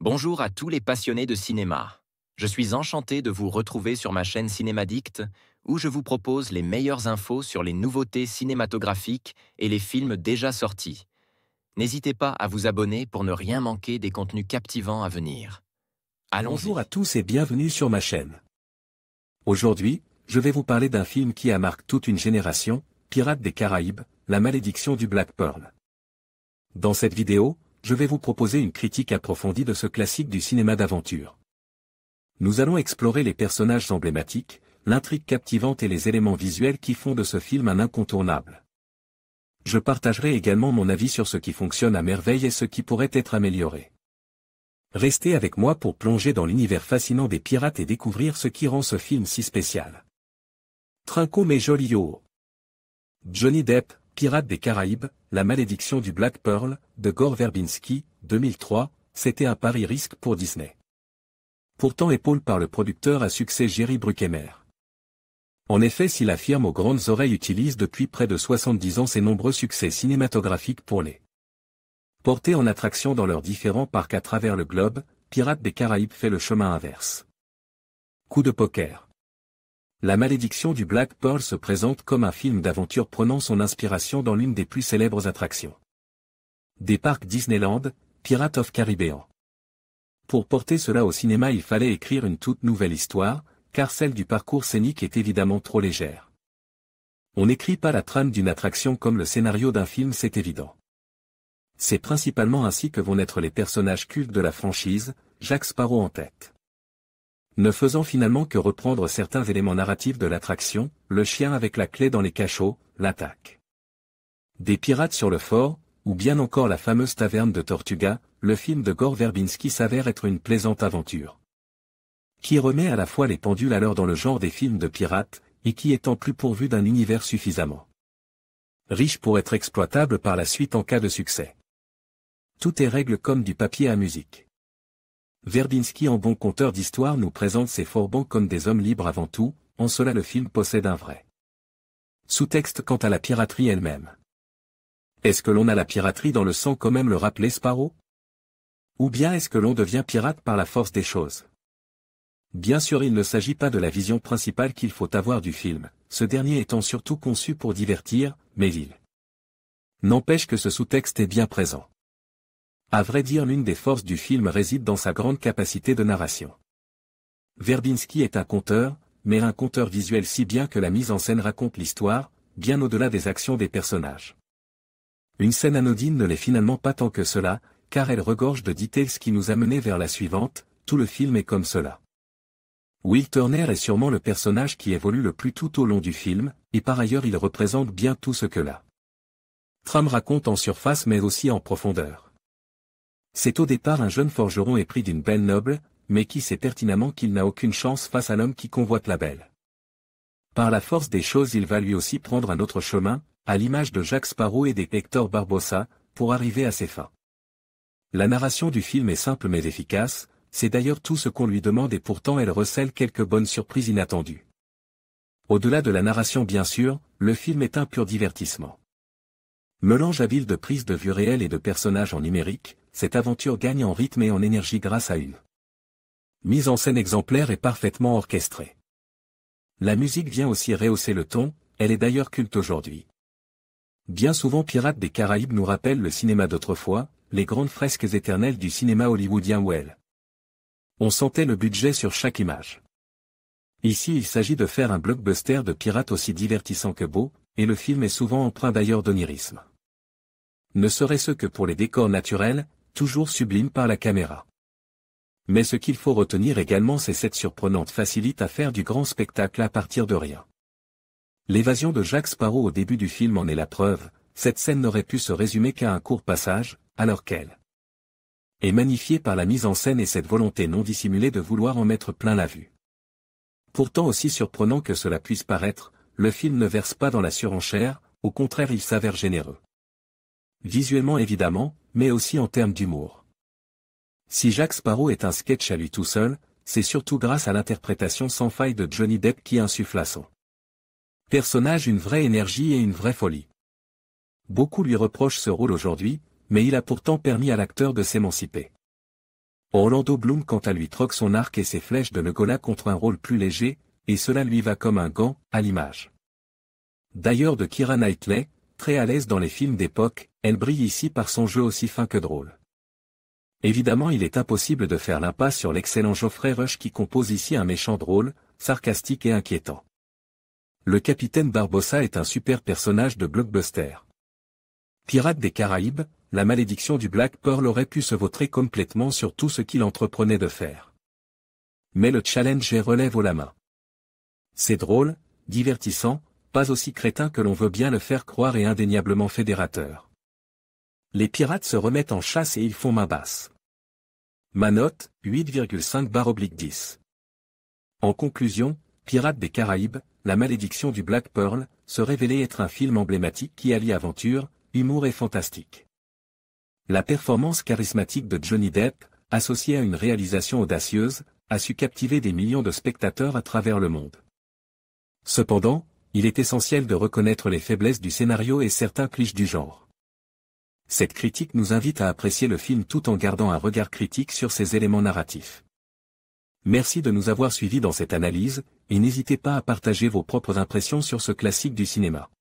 Bonjour à tous les passionnés de cinéma. Je suis enchanté de vous retrouver sur ma chaîne Cinémadicte, où je vous propose les meilleures infos sur les nouveautés cinématographiques et les films déjà sortis. N'hésitez pas à vous abonner pour ne rien manquer des contenus captivants à venir. Bonjour à Allons-y. tous et bienvenue sur ma chaîne. Aujourd'hui, je vais vous parler d'un film qui a marqué toute une génération, Pirates des Caraïbes, la malédiction du Black Pearl. Dans cette vidéo, je vais vous proposer une critique approfondie de ce classique du cinéma d'aventure. Nous allons explorer les personnages emblématiques, l'intrigue captivante et les éléments visuels qui font de ce film un incontournable. Je partagerai également mon avis sur ce qui fonctionne à merveille et ce qui pourrait être amélioré. Restez avec moi pour plonger dans l'univers fascinant des pirates et découvrir ce qui rend ce film si spécial. Trinco mais Jolio. Johnny Depp, Pirates des Caraïbes, la malédiction du Black Pearl, de Gore Verbinski, 2003, c'était un pari risque pour Disney. Pourtant épaulé par le producteur à succès Jerry Bruckheimer. En effet, si la firme aux grandes oreilles utilise depuis près de 70 ans ses nombreux succès cinématographiques pour les portés en attraction dans leurs différents parcs à travers le globe, Pirates des Caraïbes fait le chemin inverse. Coup de poker. La malédiction du Black Pearl se présente comme un film d'aventure prenant son inspiration dans l'une des plus célèbres attractions des parcs Disneyland, Pirates of Caribbean. Pour porter cela au cinéma, il fallait écrire une toute nouvelle histoire, car celle du parcours scénique est évidemment trop légère. On n'écrit pas la trame d'une attraction comme le scénario d'un film, c'est évident. C'est principalement ainsi que vont naître les personnages cultes de la franchise, Jack Sparrow en tête. Ne faisant finalement que reprendre certains éléments narratifs de l'attraction, le chien avec la clé dans les cachots, l'attaque des pirates sur le fort, ou bien encore la fameuse taverne de Tortuga, le film de Gore Verbinski s'avère être une plaisante aventure qui remet à la fois les pendules à l'heure dans le genre des films de pirates, et qui étant plus pourvu d'un univers suffisamment riche pour être exploitable par la suite en cas de succès. Tout est règle comme du papier à musique. Verbinski en bon conteur d'histoire nous présente ses forbans comme des hommes libres avant tout, en cela le film possède un vrai sous-texte quant à la piraterie elle-même. Est-ce que l'on a la piraterie dans le sang comme aime le rappeler Sparrow? Ou bien est-ce que l'on devient pirate par la force des choses? Bien sûr, il ne s'agit pas de la vision principale qu'il faut avoir du film, ce dernier étant surtout conçu pour divertir, mais il n'empêche que ce sous-texte est bien présent. À vrai dire, l'une des forces du film réside dans sa grande capacité de narration. Verbinski est un conteur, mais un conteur visuel si bien que la mise en scène raconte l'histoire, bien au-delà des actions des personnages. Une scène anodine ne l'est finalement pas tant que cela, car elle regorge de details qui nous amènent vers la suivante, tout le film est comme cela. Will Turner est sûrement le personnage qui évolue le plus tout au long du film, et par ailleurs il représente bien tout ce que la trame raconte en surface mais aussi en profondeur. C'est au départ un jeune forgeron épris d'une belle noble, mais qui sait pertinemment qu'il n'a aucune chance face à l'homme qui convoite la belle. Par la force des choses, il va lui aussi prendre un autre chemin, à l'image de Jack Sparrow et des Hector Barbossa, pour arriver à ses fins. La narration du film est simple mais efficace, c'est d'ailleurs tout ce qu'on lui demande et pourtant elle recèle quelques bonnes surprises inattendues. Au-delà de la narration bien sûr, le film est un pur divertissement. Mélange habile de prises de vue réelles et de personnages en numérique, cette aventure gagne en rythme et en énergie grâce à une mise en scène exemplaire et parfaitement orchestrée. La musique vient aussi rehausser le ton, elle est d'ailleurs culte aujourd'hui. Bien souvent Pirates des Caraïbes nous rappellent le cinéma d'autrefois, les grandes fresques éternelles du cinéma hollywoodien où on sentait le budget sur chaque image. Ici il s'agit de faire un blockbuster de pirates aussi divertissant que beau, et le film est souvent empreint d'ailleurs d'onirisme. Ne serait-ce que pour les décors naturels, toujours sublimes par la caméra. Mais ce qu'il faut retenir également, c'est cette surprenante facilité à faire du grand spectacle à partir de rien. L'évasion de Jack Sparrow au début du film en est la preuve, cette scène n'aurait pu se résumer qu'à un court passage, alors qu'elle est magnifiée par la mise en scène et cette volonté non dissimulée de vouloir en mettre plein la vue. Pourtant aussi surprenant que cela puisse paraître, le film ne verse pas dans la surenchère, au contraire il s'avère généreux. Visuellement évidemment, mais aussi en termes d'humour. Si Jack Sparrow est un sketch à lui tout seul, c'est surtout grâce à l'interprétation sans faille de Johnny Depp qui insuffle à son personnage une vraie énergie et une vraie folie. Beaucoup lui reprochent ce rôle aujourd'hui, mais il a pourtant permis à l'acteur de s'émanciper. Orlando Bloom quant à lui troque son arc et ses flèches de Legolas contre un rôle plus léger, et cela lui va comme un gant, à l'image. D'ailleurs de Keira Knightley, très à l'aise dans les films d'époque, elle brille ici par son jeu aussi fin que drôle. Évidemment il est impossible de faire l'impasse sur l'excellent Geoffrey Rush qui compose ici un méchant drôle, sarcastique et inquiétant. Le capitaine Barbossa est un super personnage de blockbuster. Pirates des Caraïbes, la malédiction du Black Pearl aurait pu se vautrer complètement sur tout ce qu'il entreprenait de faire. Mais le challenge relève haut la main. C'est drôle, divertissant, pas aussi crétin que l'on veut bien le faire croire et indéniablement fédérateur. Les pirates se remettent en chasse et ils font main basse. Ma note, 8,5/10. En conclusion, Pirates des Caraïbes, la malédiction du Black Pearl, se révélait être un film emblématique qui allie aventure, humour et fantastique. La performance charismatique de Johnny Depp, associée à une réalisation audacieuse, a su captiver des millions de spectateurs à travers le monde. Cependant, il est essentiel de reconnaître les faiblesses du scénario et certains clichés du genre. Cette critique nous invite à apprécier le film tout en gardant un regard critique sur ses éléments narratifs. Merci de nous avoir suivis dans cette analyse, et n'hésitez pas à partager vos propres impressions sur ce classique du cinéma.